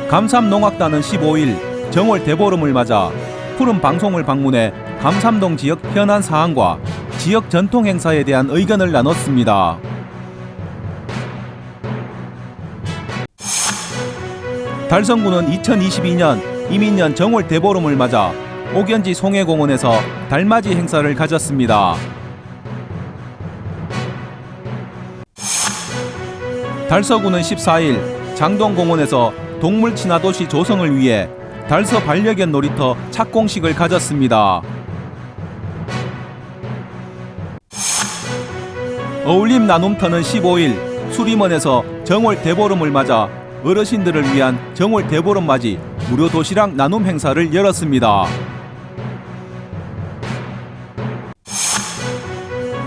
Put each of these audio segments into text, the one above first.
감삼농악단은 15일 정월 대보름을 맞아 푸른 방송을 방문해 감삼동 지역 현안 사항과 지역 전통 행사에 대한 의견을 나눴습니다. 달성군은 2022년 이민년 정월 대보름을 맞아 옥연지 송해공원에서 달맞이 행사를 가졌습니다. 달서군은 14일 장동공원에서 동물 친화도시 조성을 위해 달서 반려견 놀이터 착공식을 가졌습니다. 어울림 나눔터는 15일 수림원에서 정월 대보름을 맞아 어르신들을 위한 정월 대보름 맞이 무료 도시락 나눔 행사를 열었습니다.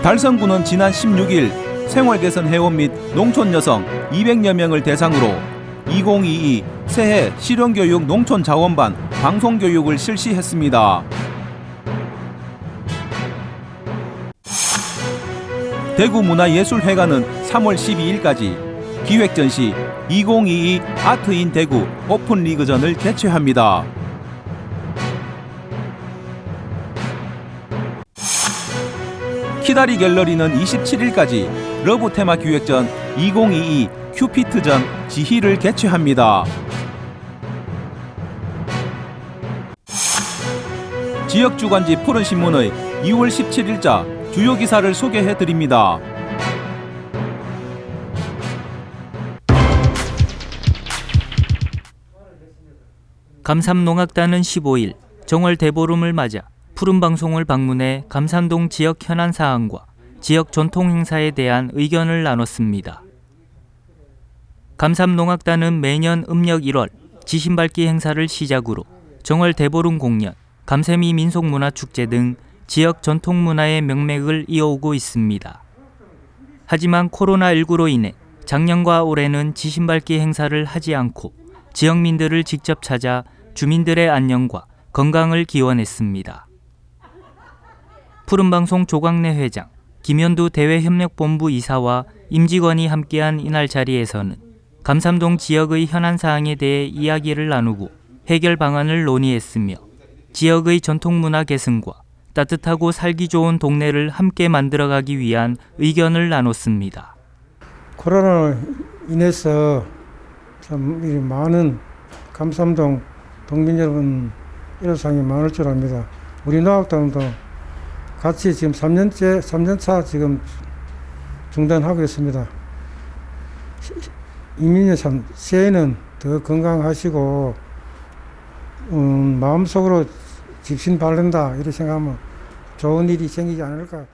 달성군은 지난 16일 생활개선 회원 및 농촌 여성 200여 명을 대상으로 2022 새해 실용교육 농촌자원반 방송교육을 실시했습니다. 대구문화예술회관은 3월 12일까지 기획전시 2022 아트인 대구 오픈리그전을 개최합니다. 키다리 갤러리는 27일까지 러브 테마 기획전 2022 큐피트전 지희를 개최합니다. 지역주간지 푸른신문의 2월 17일자 주요 기사를 소개해드립니다. 감삼농악단은 15일 정월 대보름을 맞아 푸른 방송을 방문해 감삼동 지역 현안 사항과 지역 전통 행사에 대한 의견을 나눴습니다. 감삼농악단은 매년 음력 1월 지신밟기 행사를 시작으로 정월 대보름 공연, 감세미 민속문화축제 등 지역 전통문화의 명맥을 이어오고 있습니다. 하지만 코로나19로 인해 작년과 올해는 지신밟기 행사를 하지 않고 지역민들을 직접 찾아 주민들의 안녕과 건강을 기원했습니다. 푸른방송 조광래 회장, 김현두 대외협력본부 이사와 임직원이 함께한 이날 자리에서는 감삼동 지역의 현안 사항에 대해 이야기를 나누고 해결 방안을 논의했으며 지역의 전통문화 개선과 따뜻하고 살기 좋은 동네를 함께 만들어가기 위한 의견을 나눴습니다. 코로나로 인해서 참 많은 감삼동 동민 여러분 일호상이 많을 줄 압니다. 우리 농악단도 같이 지금 3년차 지금 중단하고 있습니다. 이민년 참 새해는 더 건강하시고 마음속으로 집신 바른다 이렇게 생각하면 좋은 일이 생기지 않을까.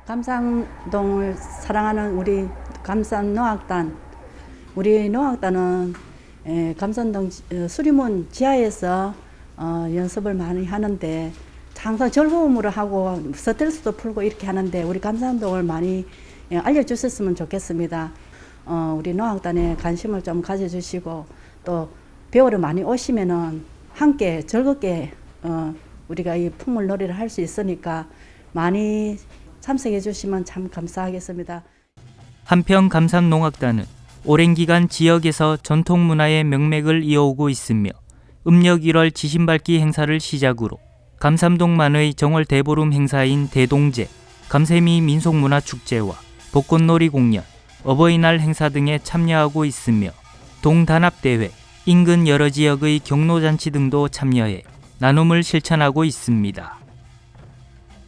감삼동을 사랑하는 우리 감삼농악단, 우리 농악단은 감삼동 수림원 지하에서 연습을 많이 하는데 항상 즐거움으로 하고 스트레스도 풀고 이렇게 하는데 우리 감삼동을 많이 알려주셨으면 좋겠습니다. 우리 농악단에 관심을 좀 가져주시고 또 배우러 많이 오시면은 함께 즐겁게 우리가 이 풍물놀이를 할 수 있으니까 많이 참석해 주시면 참 감사하겠습니다. 한편 감삼농악단은 오랜 기간 지역에서 전통문화의 명맥을 이어오고 있으며 음력 1월 지신밟기 행사를 시작으로 감삼동만의 정월 대보름 행사인 대동제, 감세미 민속문화축제와 벚꽃놀이 공연, 어버이날 행사 등에 참여하고 있으며 동단합대회, 인근 여러 지역의 경로잔치 등도 참여해 나눔을 실천하고 있습니다.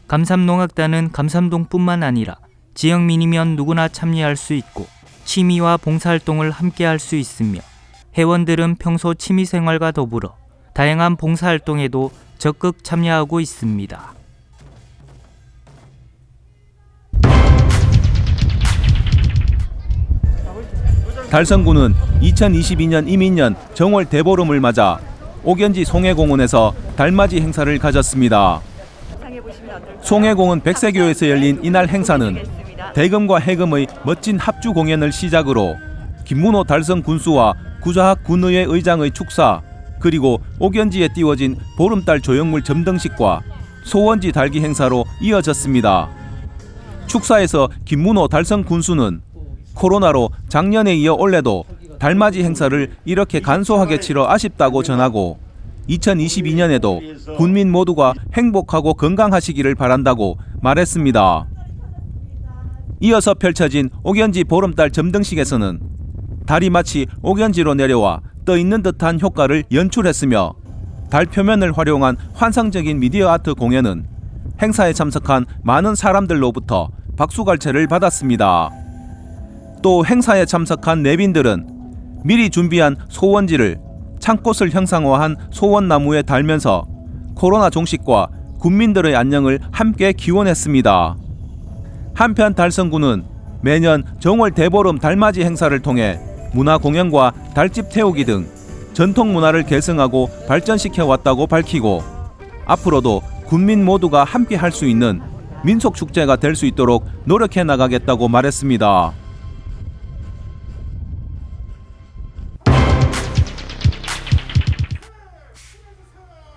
감삼농악단은 감삼동뿐만 아니라 지역민이면 누구나 참여할 수 있고 취미와 봉사활동을 함께 할 수 있으며 회원들은 평소 취미생활과 더불어 다양한 봉사활동에도 적극 참여하고 있습니다. 달성군은 2022년 이민년 정월 대보름을 맞아 옥연지 송해공원에서 달맞이 행사를 가졌습니다. 송해공원 백세교에서 열린 이날 행사는 대금과 해금의 멋진 합주 공연을 시작으로 김문호 달성 군수와 구좌학 군의회 의장의 축사, 그리고 옥연지에 띄워진 보름달 조형물 점등식과 소원지 달기 행사로 이어졌습니다. 축사에서 김문호 달성 군수는 코로나로 작년에 이어 올해도 달맞이 행사를 이렇게 간소하게 치러 아쉽다고 전하고 2022년에도 군민 모두가 행복하고 건강하시기를 바란다고 말했습니다. 이어서 펼쳐진 옥연지 보름달 점등식에서는 달이 마치 옥연지로 내려와 떠있는 듯한 효과를 연출했으며 달 표면을 활용한 환상적인 미디어 아트 공연은 행사에 참석한 많은 사람들로부터 박수갈채를 받았습니다. 또 행사에 참석한 내빈들은 미리 준비한 소원지를 창꽃을 형상화한 소원나무에 달면서 코로나 종식과 군민들의 안녕을 함께 기원했습니다. 한편 달성군은 매년 정월 대보름 달맞이 행사를 통해 문화공연과 달집 태우기 등 전통 문화를 계승하고 발전시켜 왔다고 밝히고 앞으로도 군민 모두가 함께 할 수 있는 민속축제가 될 수 있도록 노력해 나가겠다고 말했습니다.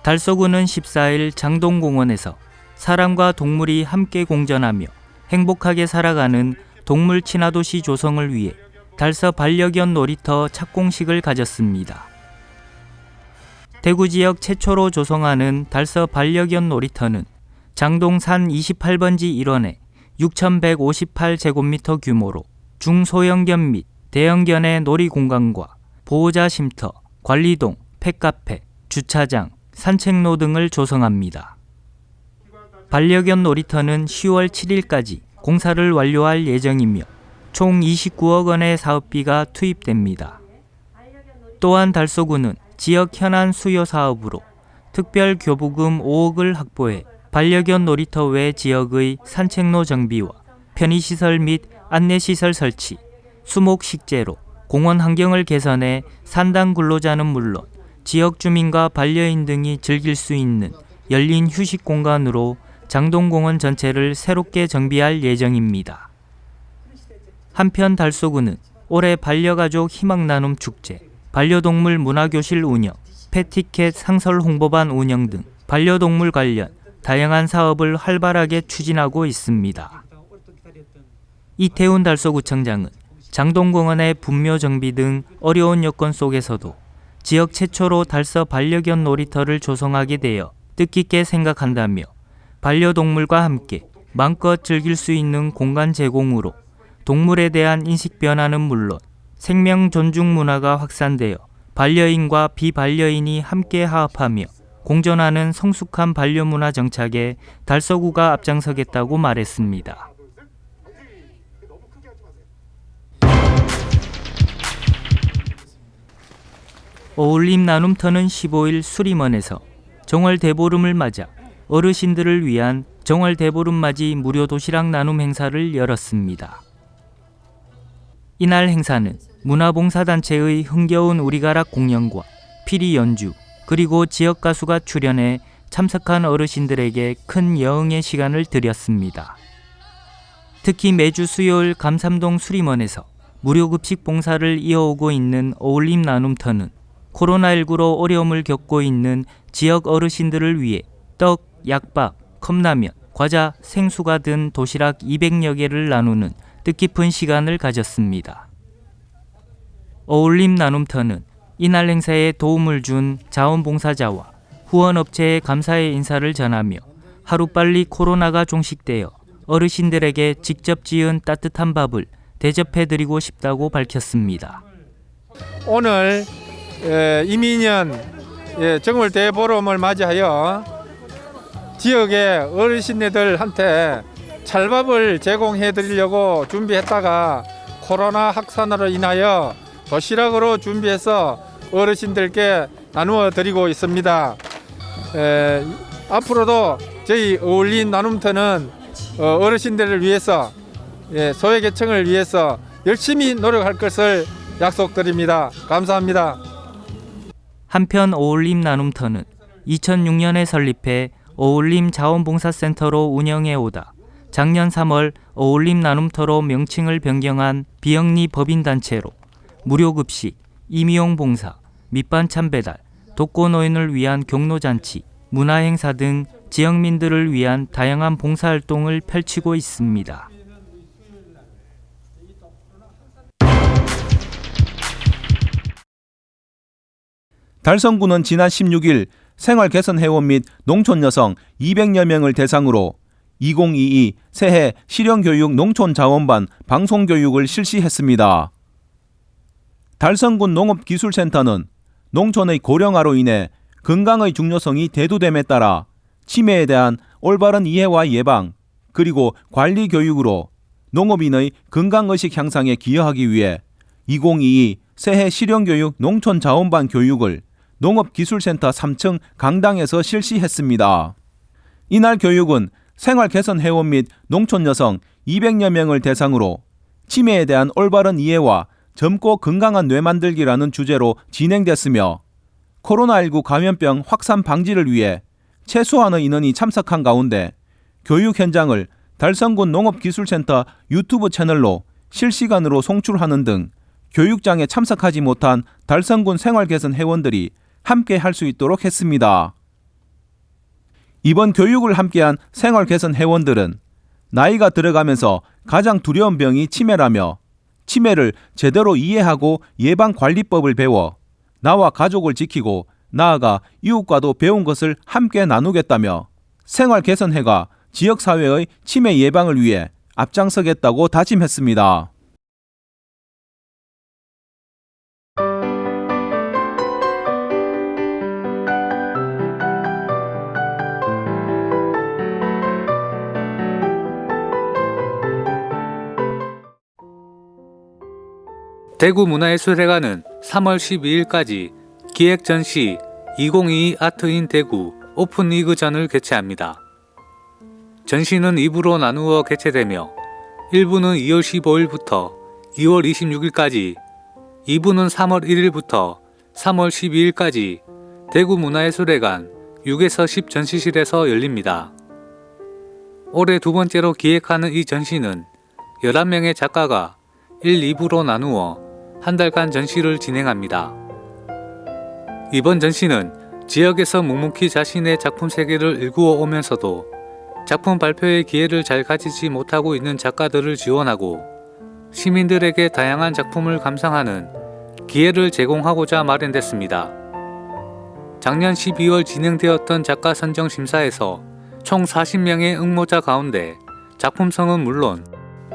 달서구는 14일 장동공원에서 사람과 동물이 함께 공존하며 행복하게 살아가는 동물 친화도시 조성을 위해 달서 반려견 놀이터 착공식을 가졌습니다. 대구 지역 최초로 조성하는 달서 반려견 놀이터는 장동 산 28번지 일원에 6,158제곱미터 규모로 중소형견 및 대형견의 놀이공간과 보호자 쉼터, 관리동, 펫카페, 주차장, 산책로 등을 조성합니다. 반려견 놀이터는 10월 7일까지 공사를 완료할 예정이며 총 29억 원의 사업비가 투입됩니다. 또한 달서구는 지역 현안 수요 사업으로 특별 교부금 5억을 확보해 반려견 놀이터 외 지역의 산책로 정비와 편의시설 및 안내시설 설치, 수목 식재로, 공원 환경을 개선해 산당 근로자는 물론 지역 주민과 반려인 등이 즐길 수 있는 열린 휴식 공간으로 장동공원 전체를 새롭게 정비할 예정입니다. 한편 달서구는 올해 반려가족 희망나눔 축제, 반려동물 문화교실 운영, 펫티켓 상설 홍보반 운영 등 반려동물 관련 다양한 사업을 활발하게 추진하고 있습니다. 이태훈 달서구청장은 장동공원의 분묘 정비 등 어려운 여건 속에서도 지역 최초로 달서 반려견 놀이터를 조성하게 되어 뜻깊게 생각한다며 반려동물과 함께 마음껏 즐길 수 있는 공간 제공으로 동물에 대한 인식 변화는 물론 생명 존중 문화가 확산되어 반려인과 비반려인이 함께 화합하며 공존하는 성숙한 반려문화 정착에 달서구가 앞장서겠다고 말했습니다. 어울림 나눔터는 15일 수림원에서 정월 대보름을 맞아 어르신들을 위한 정월 대보름 맞이 무료 도시락 나눔 행사를 열었습니다. 이날 행사는 문화봉사단체의 흥겨운 우리가락 공연과 피리 연주 그리고 지역 가수가 출연해 참석한 어르신들에게 큰 여흥의 시간을 드렸습니다. 특히 매주 수요일 감삼동 수림원에서 무료 급식 봉사를 이어오고 있는 어울림 나눔터는 코로나19로 어려움을 겪고 있는 지역 어르신들을 위해 떡, 약밥, 컵라면, 과자, 생수가 든 도시락 200여 개를 나누는 뜻깊은 시간을 가졌습니다. 어울림 나눔터는 이날 행사에 도움을 준 자원봉사자와 후원업체에 감사의 인사를 전하며 하루빨리 코로나가 종식되어 어르신들에게 직접 지은 따뜻한 밥을 대접해드리고 싶다고 밝혔습니다. 오늘 이민년 정월 대보름을 맞이하여 지역의 어르신들한테 찰밥을 제공해 드리려고 준비했다가 코로나 확산으로 인하여 도시락으로 준비해서 어르신들께 나누어 드리고 있습니다. 앞으로도 저희 어울림 나눔터는 어르신들을 위해서 소외계층을 위해서 열심히 노력할 것을 약속드립니다. 감사합니다. 한편 어울림 나눔터는 2006년에 설립해 어울림 자원봉사센터로 운영해 오다 작년 3월 어울림 나눔터로 명칭을 변경한 비영리 법인단체로 무료 급식, 임의용 봉사, 밑반찬 배달, 독거노인을 위한 경로잔치, 문화행사 등 지역민들을 위한 다양한 봉사활동을 펼치고 있습니다. 달성군은 지난 16일 생활개선회원 및 농촌 여성 200여 명을 대상으로 2022 새해 실용교육 농촌자원반 방송교육을 실시했습니다. 달성군 농업기술센터는 농촌의 고령화로 인해 건강의 중요성이 대두됨에 따라 치매에 대한 올바른 이해와 예방, 그리고 관리 교육으로 농업인의 건강의식 향상에 기여하기 위해 2022 새해 실용교육 농촌자원반 교육을 농업기술센터 3층 강당에서 실시했습니다. 이날 교육은 생활개선회원 및 농촌 여성 200여 명을 대상으로 치매에 대한 올바른 이해와 젊고 건강한 뇌 만들기라는 주제로 진행됐으며 코로나19 감염병 확산 방지를 위해 최소한의 인원이 참석한 가운데 교육 현장을 달성군 농업기술센터 유튜브 채널로 실시간으로 송출하는 등 교육장에 참석하지 못한 달성군 생활개선 회원들이 함께 할 수 있도록 했습니다. 이번 교육을 함께한 생활개선 회원들은 나이가 들어가면서 가장 두려운 병이 치매라며 치매를 제대로 이해하고 예방관리법을 배워 나와 가족을 지키고 나아가 이웃과도 배운 것을 함께 나누겠다며 생활개선회가 지역사회의 치매 예방을 위해 앞장서겠다고 다짐했습니다. 대구문화예술회관은 3월 12일까지 기획전시 2022 아트인 대구 오픈리그전을 개최합니다. 전시는 2부로 나누어 개최되며 1부는 2월 15일부터 2월 26일까지, 2부는 3월 1일부터 3월 12일까지 대구문화예술회관 6에서 10 전시실에서 열립니다. 올해 두 번째로 기획하는 이 전시는 11명의 작가가 1, 2부로 나누어 한 달간 전시를 진행합니다. 이번 전시는 지역에서 묵묵히 자신의 작품 세계를 일구어 오면서도 작품 발표의 기회를 잘 가지지 못하고 있는 작가들을 지원하고 시민들에게 다양한 작품을 감상하는 기회를 제공하고자 마련됐습니다. 작년 12월 진행되었던 작가 선정 심사에서 총 40명의 응모자 가운데 작품성은 물론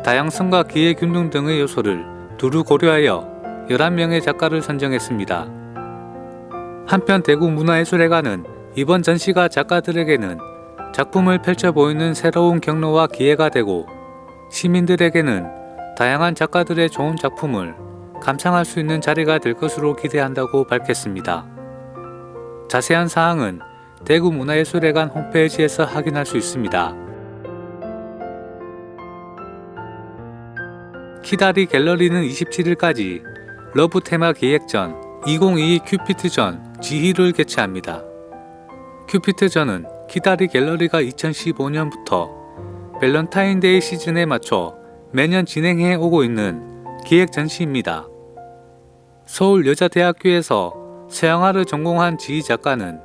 다양성과 기회균등 등의 요소를 두루 고려하여 11명의 작가를 선정했습니다. 한편 대구문화예술회관은 이번 전시가 작가들에게는 작품을 펼쳐 보이는 새로운 경로와 기회가 되고 시민들에게는 다양한 작가들의 좋은 작품을 감상할 수 있는 자리가 될 것으로 기대한다고 밝혔습니다. 자세한 사항은 대구문화예술회관 홈페이지에서 확인할 수 있습니다. 키다리 갤러리는 27일까지 러브 테마 기획전 2022 큐피트전 지희를 개최합니다. 큐피트전은 키다리 갤러리가 2015년부터 밸런타인데이 시즌에 맞춰 매년 진행해 오고 있는 기획 전시입니다. 서울여자대학교에서 서양화를 전공한 지희 작가는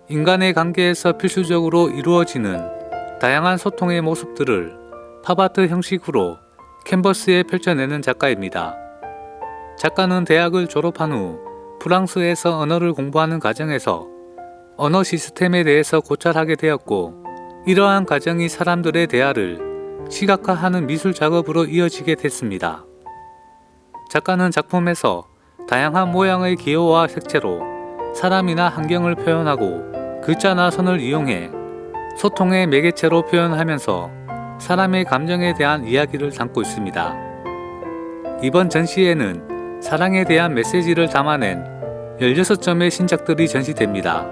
인간의 관계에서 필수적으로 이루어지는 다양한 소통의 모습들을 팝아트 형식으로 캔버스에 펼쳐내는 작가입니다. 작가는 대학을 졸업한 후 프랑스에서 언어를 공부하는 과정에서 언어 시스템에 대해서 고찰하게 되었고 이러한 과정이 사람들의 대화를 시각화하는 미술 작업으로 이어지게 됐습니다. 작가는 작품에서 다양한 모양의 기호와 색채로 사람이나 환경을 표현하고 글자나 선을 이용해 소통의 매개체로 표현하면서 사람의 감정에 대한 이야기를 담고 있습니다. 이번 전시에는 사랑에 대한 메시지를 담아낸 16점의 신작들이 전시됩니다.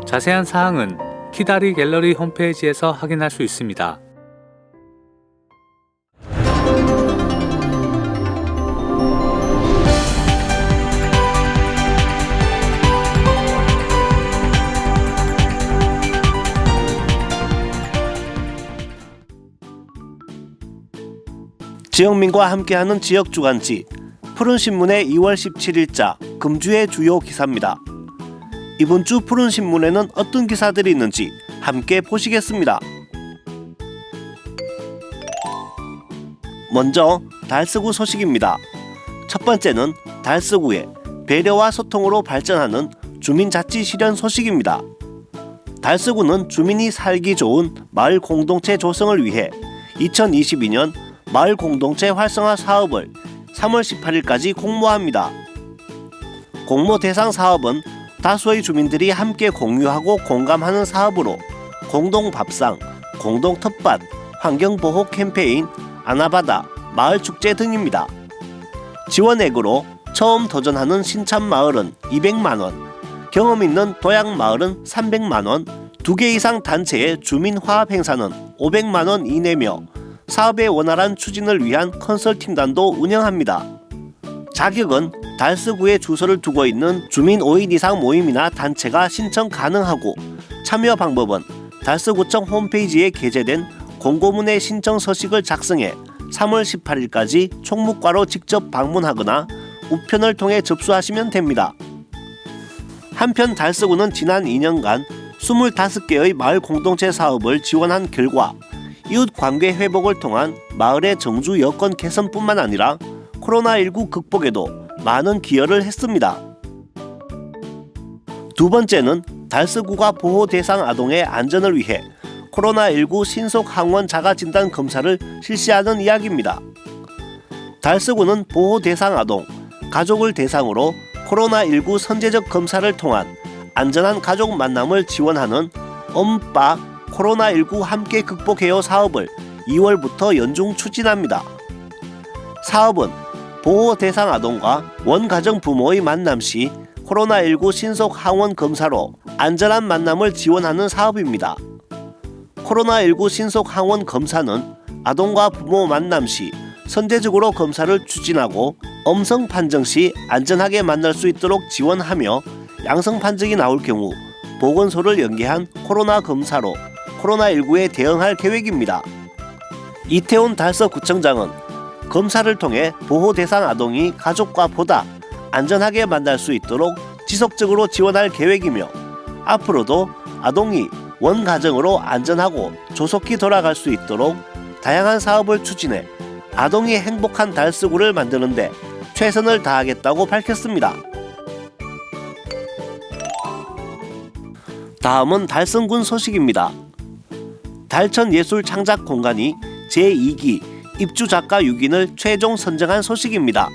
자세한 사항은 키다리 갤러리 홈페이지에서 확인할 수 있습니다. 지역민과 함께하는 지역주간지 푸른신문의 2월 17일자 금주의 주요 기사입니다. 이번 주 푸른 신문에는 어떤 기사들이 있는지 함께 보시겠습니다. 먼저 달서구 소식입니다. 첫 번째는 달서구의 배려와 소통으로 발전하는 주민자치 실현 소식입니다. 달서구는 주민이 살기 좋은 마을 공동체 조성을 위해 2022년 마을 공동체 활성화 사업을 3월 18일까지 공모합니다. 공모 대상 사업은 다수의 주민들이 함께 공유하고 공감하는 사업으로 공동 밥상, 공동 텃밭, 환경보호 캠페인, 아나바다, 마을축제 등입니다. 지원액으로 처음 도전하는 신참마을은 200만원, 경험 있는 도약마을은 300만원, 2개 이상 단체의 주민화합 행사는 500만원 이내며 사업의 원활한 추진을 위한 컨설팅단도 운영합니다. 자격은 달서구에 주소를 두고 있는 주민 5인 이상 모임이나 단체가 신청 가능하고 참여 방법은 달서구청 홈페이지에 게재된 공고문의 신청 서식을 작성해 3월 18일까지 총무과로 직접 방문하거나 우편을 통해 접수하시면 됩니다. 한편 달서구는 지난 2년간 25개의 마을 공동체 사업을 지원한 결과 이웃 관계 회복을 통한 마을의 정주 여건 개선뿐만 아니라 코로나19 극복에도 많은 기여를 했습니다. 두 번째는 달서구가 보호 대상 아동의 안전을 위해 코로나19 신속 항원 자가진단 검사를 실시하는 이야기입니다. 달서구는 보호 대상 아동, 가족을 대상으로 코로나19 선제적 검사를 통한 안전한 가족 만남을 지원하는 엄빠 코로나19 함께 극복해요 사업을 2월부터 연중 추진합니다. 사업은 보호 대상 아동과 원가정 부모의 만남 시 코로나19 신속 항원 검사로 안전한 만남을 지원하는 사업입니다. 코로나19 신속 항원 검사는 아동과 부모 만남 시 선제적으로 검사를 추진하고 엄성 판정 시 안전하게 만날 수 있도록 지원하며 양성 판정이 나올 경우 보건소를 연계한 코로나 검사로 코로나19에 대응할 계획입니다. 이태원 달서구청장은 검사를 통해 보호 대상 아동이 가족과 보다 안전하게 만날 수 있도록 지속적으로 지원할 계획이며 앞으로도 아동이 원가정으로 안전하고 조속히 돌아갈 수 있도록 다양한 사업을 추진해 아동이 행복한 달서구를 만드는 데 최선을 다하겠다고 밝혔습니다. 다음은 달성군 소식입니다. 달천예술창작공간이 제2기 입주작가 6인을 최종 선정한 소식입니다.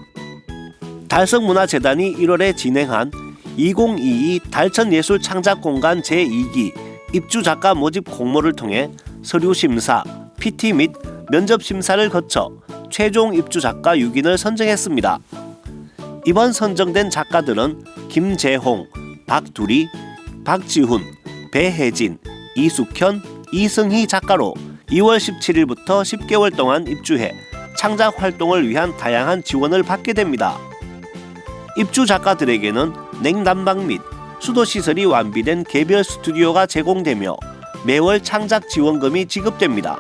달성문화재단이 1월에 진행한 2022 달천예술창작공간 제2기 입주작가 모집 공모를 통해 서류심사, PT 및 면접심사를 거쳐 최종 입주작가 6인을 선정했습니다. 이번 선정된 작가들은 김재홍, 박두리, 박지훈, 배혜진, 이숙현, 이승희 작가로 2월 17일부터 10개월 동안 입주해 창작 활동을 위한 다양한 지원을 받게 됩니다. 입주 작가들에게는 냉난방 및 수도시설이 완비된 개별 스튜디오가 제공되며 매월 창작 지원금이 지급됩니다.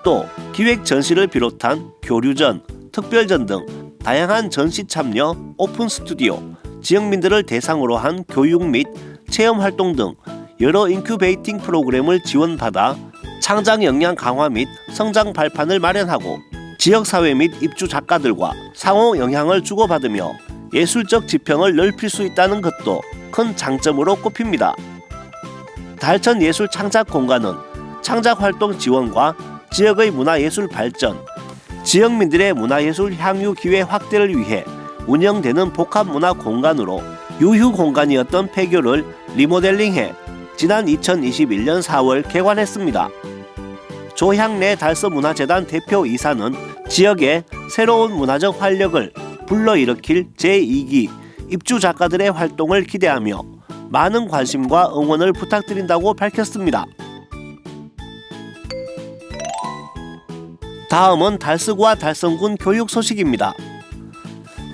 또 기획 전시를 비롯한 교류전, 특별전 등 다양한 전시 참여, 오픈 스튜디오, 지역민들을 대상으로 한 교육 및 체험 활동 등 여러 인큐베이팅 프로그램을 지원받아 창작 역량 강화 및 성장 발판을 마련하고 지역사회 및 입주 작가들과 상호 영향을 주고받으며 예술적 지평을 넓힐 수 있다는 것도 큰 장점으로 꼽힙니다. 달천예술창작공간은 창작활동 지원과 지역의 문화예술 발전, 지역민들의 문화예술 향유 기회 확대를 위해 운영되는 복합문화공간으로 유휴공간이었던 폐교를 리모델링해 지난 2021년 4월 개관했습니다. 조향래 달서문화재단 대표 이사는 지역의 새로운 문화적 활력을 불러일으킬 제2기 입주 작가들의 활동을 기대하며 많은 관심과 응원을 부탁드린다고 밝혔습니다. 다음은 달서구와 달성군 교육 소식입니다.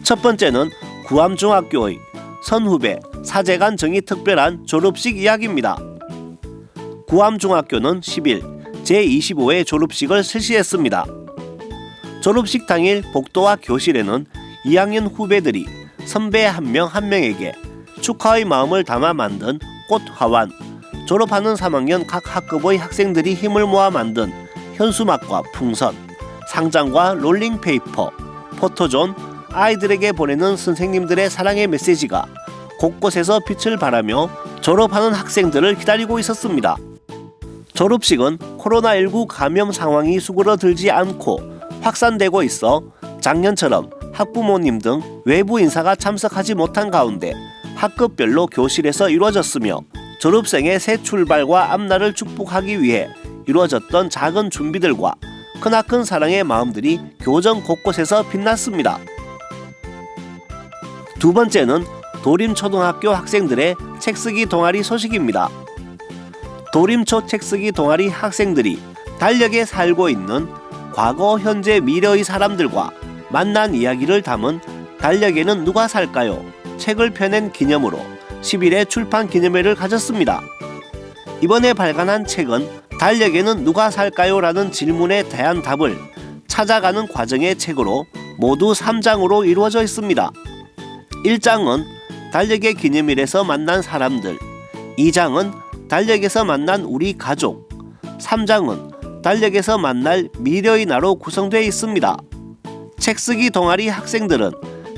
첫 번째는 구암중학교의 선후배 사제간 정의 특별한 졸업식 이야기입니다. 구암중학교는 10일 제25회 졸업식을 실시했습니다. 졸업식 당일 복도와 교실에는 2학년 후배들이 선배 한 명 한 명에게 축하의 마음을 담아 만든 꽃화환, 졸업하는 3학년 각 학급의 학생들이 힘을 모아 만든 현수막과 풍선, 상장과 롤링페이퍼, 포토존, 아이들에게 보내는 선생님들의 사랑의 메시지가 곳곳에서 빛을 발하며 졸업하는 학생들을 기다리고 있었습니다. 졸업식은 코로나19 감염 상황이 수그러들지 않고 확산되고 있어 작년처럼 학부모님 등 외부 인사가 참석하지 못한 가운데 학급별로 교실에서 이루어졌으며 졸업생의 새 출발과 앞날을 축복하기 위해 이루어졌던 작은 준비들과 크나큰 사랑의 마음들이 교정 곳곳에서 빛났습니다. 두 번째는 도림초등학교 학생들의 책쓰기 동아리 소식입니다. 도림초 책쓰기 동아리 학생들이 달력에 살고 있는 과거, 현재, 미래의 사람들과 만난 이야기를 담은 달력에는 누가 살까요? 책을 펴낸 기념으로 10일에 출판 기념회를 가졌습니다. 이번에 발간한 책은 달력에는 누가 살까요? 라는 질문에 대한 답을 찾아가는 과정의 책으로 모두 3장으로 이루어져 있습니다. 1장은 달력의 기념일에서 만난 사람들, 2장은 달력에서 만난 우리 가족, 3장은 달력에서 만날 미래의 나로 구성되어 있습니다. 책쓰기 동아리 학생들은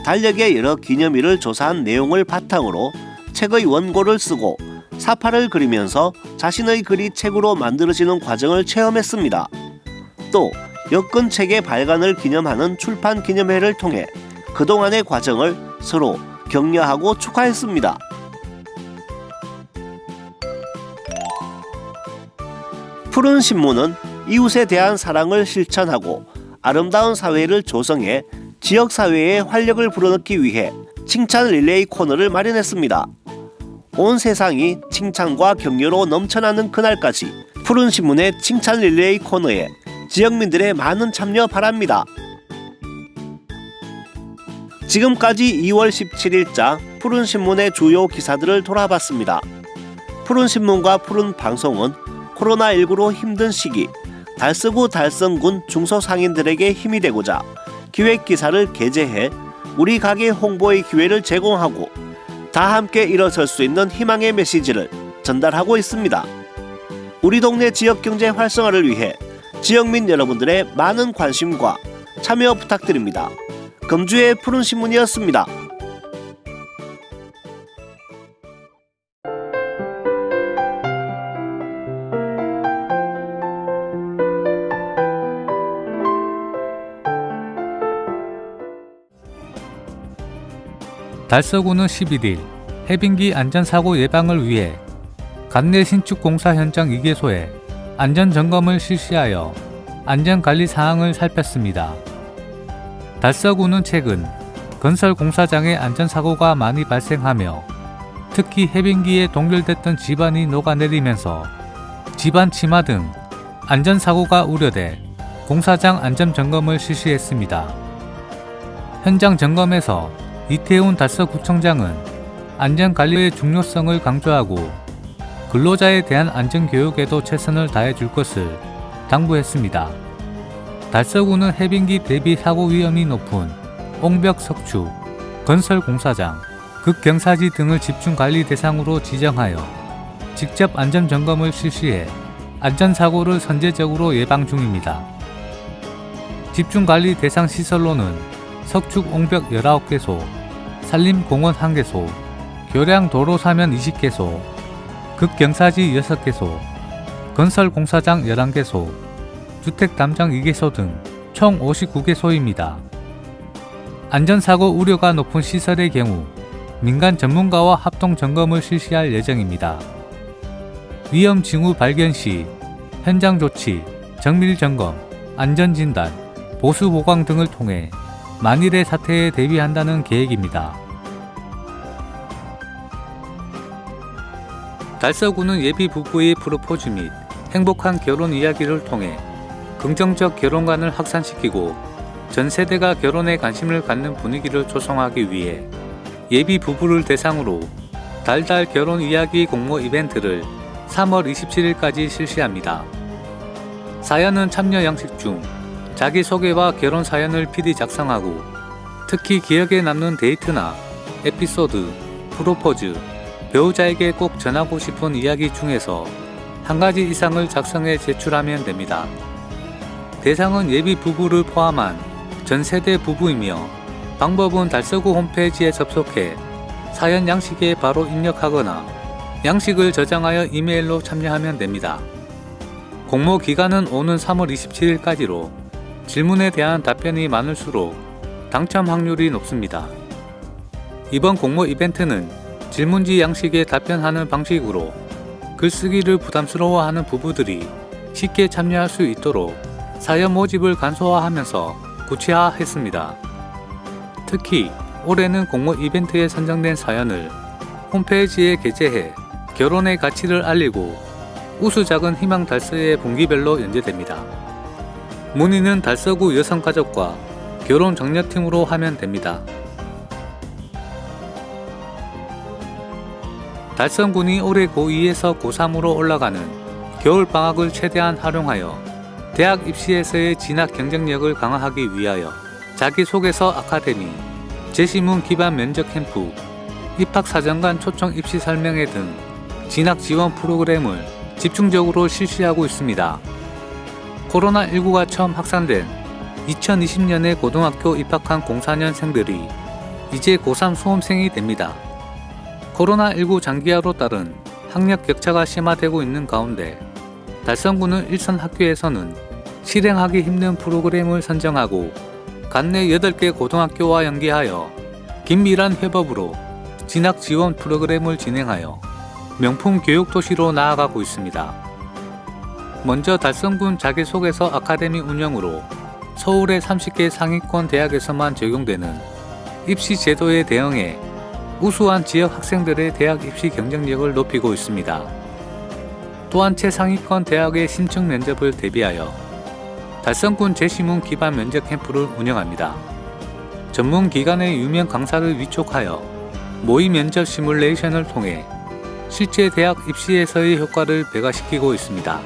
달력의 여러 기념일을 조사한 내용을 바탕으로 책의 원고를 쓰고 사파를 그리면서 자신의 글이 책으로 만들어지는 과정을 체험했습니다. 또 엮은 책의 발간을 기념하는 출판 기념회를 통해 그동안의 과정을 서로 격려하고 축하했습니다. 푸른 신문은 이웃에 대한 사랑을 실천하고 아름다운 사회를 조성해 지역사회에 활력을 불어넣기 위해 칭찬 릴레이 코너를 마련했습니다. 온 세상이 칭찬과 격려로 넘쳐나는 그날까지 푸른 신문의 칭찬 릴레이 코너에 지역민들의 많은 참여 바랍니다. 지금까지 2월 17일자 푸른 신문의 주요 기사들을 돌아봤습니다. 푸른 신문과 푸른 방송은 코로나19로 힘든 시기 달서구 달성군 중소상인들에게 힘이 되고자 기획기사를 게재해 우리 가게 홍보의 기회를 제공하고 다 함께 일어설 수 있는 희망의 메시지를 전달하고 있습니다. 우리 동네 지역경제 활성화를 위해 지역민 여러분들의 많은 관심과 참여 부탁드립니다. 금주의 푸른 신문이었습니다. 달서구는 11일 해빙기 안전사고 예방을 위해 관내 신축 공사 현장 2개소에 안전점검을 실시하여 안전관리 사항을 살폈습니다. 달서구는 최근 건설 공사장에 안전사고가 많이 발생하며 특히 해빙기에 동결됐던 집안이 녹아내리면서 집안 침하 등 안전사고가 우려돼 공사장 안전점검을 실시했습니다. 현장 점검에서 이태훈 달서구청장은 안전관리의 중요성을 강조하고 근로자에 대한 안전교육에도 최선을 다해줄 것을 당부했습니다. 달서구는 해빙기 대비 사고 위험이 높은 옹벽 석축, 건설 공사장, 극경사지 등을 집중관리 대상으로 지정하여 직접 안전점검을 실시해 안전사고를 선제적으로 예방 중입니다. 집중관리 대상 시설로는 석축 옹벽 19개소, 산림공원 1개소, 교량 도로사면 20개소, 극경사지 6개소, 건설공사장 11개소, 주택담장 2개소 등 총 59개소입니다. 안전사고 우려가 높은 시설의 경우 민간 전문가와 합동점검을 실시할 예정입니다. 위험 징후 발견 시 현장 조치, 정밀점검, 안전진단, 보수보강 등을 통해 만일의 사태에 대비한다는 계획입니다. 달서구는 예비 부부의 프로포즈 및 행복한 결혼 이야기를 통해 긍정적 결혼관을 확산시키고 전 세대가 결혼에 관심을 갖는 분위기를 조성하기 위해 예비 부부를 대상으로 달달 결혼 이야기 공모 이벤트를 3월 27일까지 실시합니다. 사연은 참여 양식 중 자기소개와 결혼 사연을 PD 작성하고 특히 기억에 남는 데이트나 에피소드, 프로포즈, 배우자에게 꼭 전하고 싶은 이야기 중에서 한 가지 이상을 작성해 제출하면 됩니다. 대상은 예비 부부를 포함한 전 세대 부부이며 방법은 달서구 홈페이지에 접속해 사연 양식에 바로 입력하거나 양식을 저장하여 이메일로 참여하면 됩니다. 공모 기간은 오는 3월 27일까지로 질문에 대한 답변이 많을수록 당첨 확률이 높습니다. 이번 공모 이벤트는 질문지 양식에 답변하는 방식으로 글쓰기를 부담스러워하는 부부들이 쉽게 참여할 수 있도록 사연 모집을 간소화하면서 구체화했습니다. 특히 올해는 공모 이벤트에 선정된 사연을 홈페이지에 게재해 결혼의 가치를 알리고 우수작은 희망 달서의 분기별로 연재됩니다. 문의는 달서구 여성가족과 결혼 정려팀으로 하면 됩니다. 달성군이 올해 고2에서 고3으로 올라가는 겨울방학을 최대한 활용하여 대학 입시에서의 진학 경쟁력을 강화하기 위하여 자기소개서 아카데미, 제시문 기반 면접 캠프, 입학사정관 초청 입시 설명회 등 진학 지원 프로그램을 집중적으로 실시하고 있습니다. 코로나19가 처음 확산된 2020년에 고등학교 입학한 04년생들이 이제 고3 수험생이 됩니다. 코로나19 장기화로 따른 학력 격차가 심화되고 있는 가운데 달성군은 일선 학교에서는 실행하기 힘든 프로그램을 선정하고 관내 8개 고등학교와 연계하여 긴밀한 협업으로 진학 지원 프로그램을 진행하여 명품 교육 도시로 나아가고 있습니다. 먼저 달성군 자기소개서 아카데미 운영으로 서울의 30개 상위권 대학에서만 적용되는 입시 제도에 대응해 우수한 지역 학생들의 대학 입시 경쟁력을 높이고 있습니다. 또한 최상위권 대학의 신청 면접을 대비하여 달성군 제시문 기반 면접 캠프를 운영합니다. 전문 기관의 유명 강사를 위촉하여 모의 면접 시뮬레이션을 통해 실제 대학 입시에서의 효과를 배가시키고 있습니다.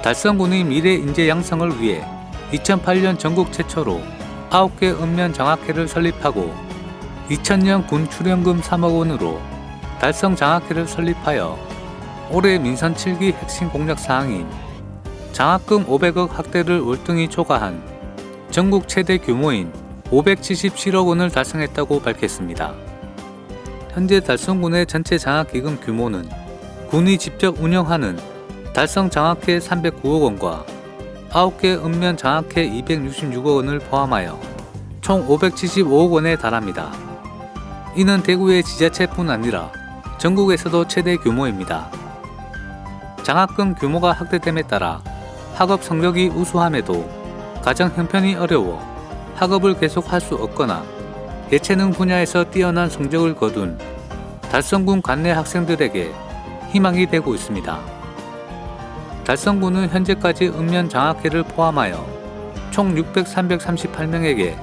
달성군의 미래 인재 양성을 위해 2008년 전국 최초로 9개 읍면 장학회를 설립하고 2000년 군 출연금 3억 원으로 달성 장학회를 설립하여 올해 민선 7기 핵심 공약 사항인 장학금 500억 확대를 월등히 초과한 전국 최대 규모인 577억 원을 달성했다고 밝혔습니다. 현재 달성군의 전체 장학기금 규모는 군이 직접 운영하는 달성 장학회 309억 원과 9개 읍면 장학회 266억 원을 포함하여 총 575억 원에 달합니다. 이는 대구의 지자체뿐 아니라 전국에서도 최대 규모입니다. 장학금 규모가 확대됨에 따라 학업 성적이 우수함에도 가정 형편이 어려워 학업을 계속할 수 없거나 예체능 분야에서 뛰어난 성적을 거둔 달성군 관내 학생들에게 희망이 되고 있습니다. 달성군은 현재까지 읍면 장학회를 포함하여 총 338명에게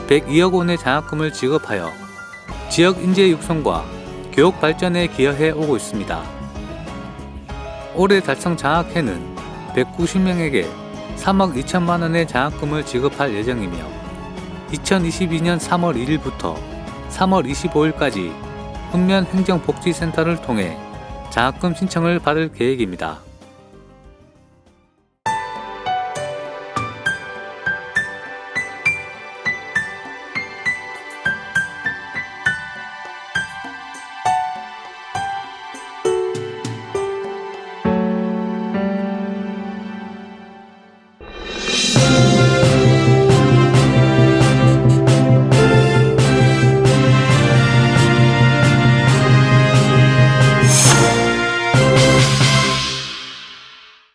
102억 원의 장학금을 지급하여 지역 인재 육성과 교육 발전에 기여해 오고 있습니다. 올해 달성 장학회는 190명에게 3억 2천만 원의 장학금을 지급할 예정이며 2022년 3월 1일부터 3월 25일까지 읍면 행정복지센터를 통해 장학금 신청을 받을 계획입니다.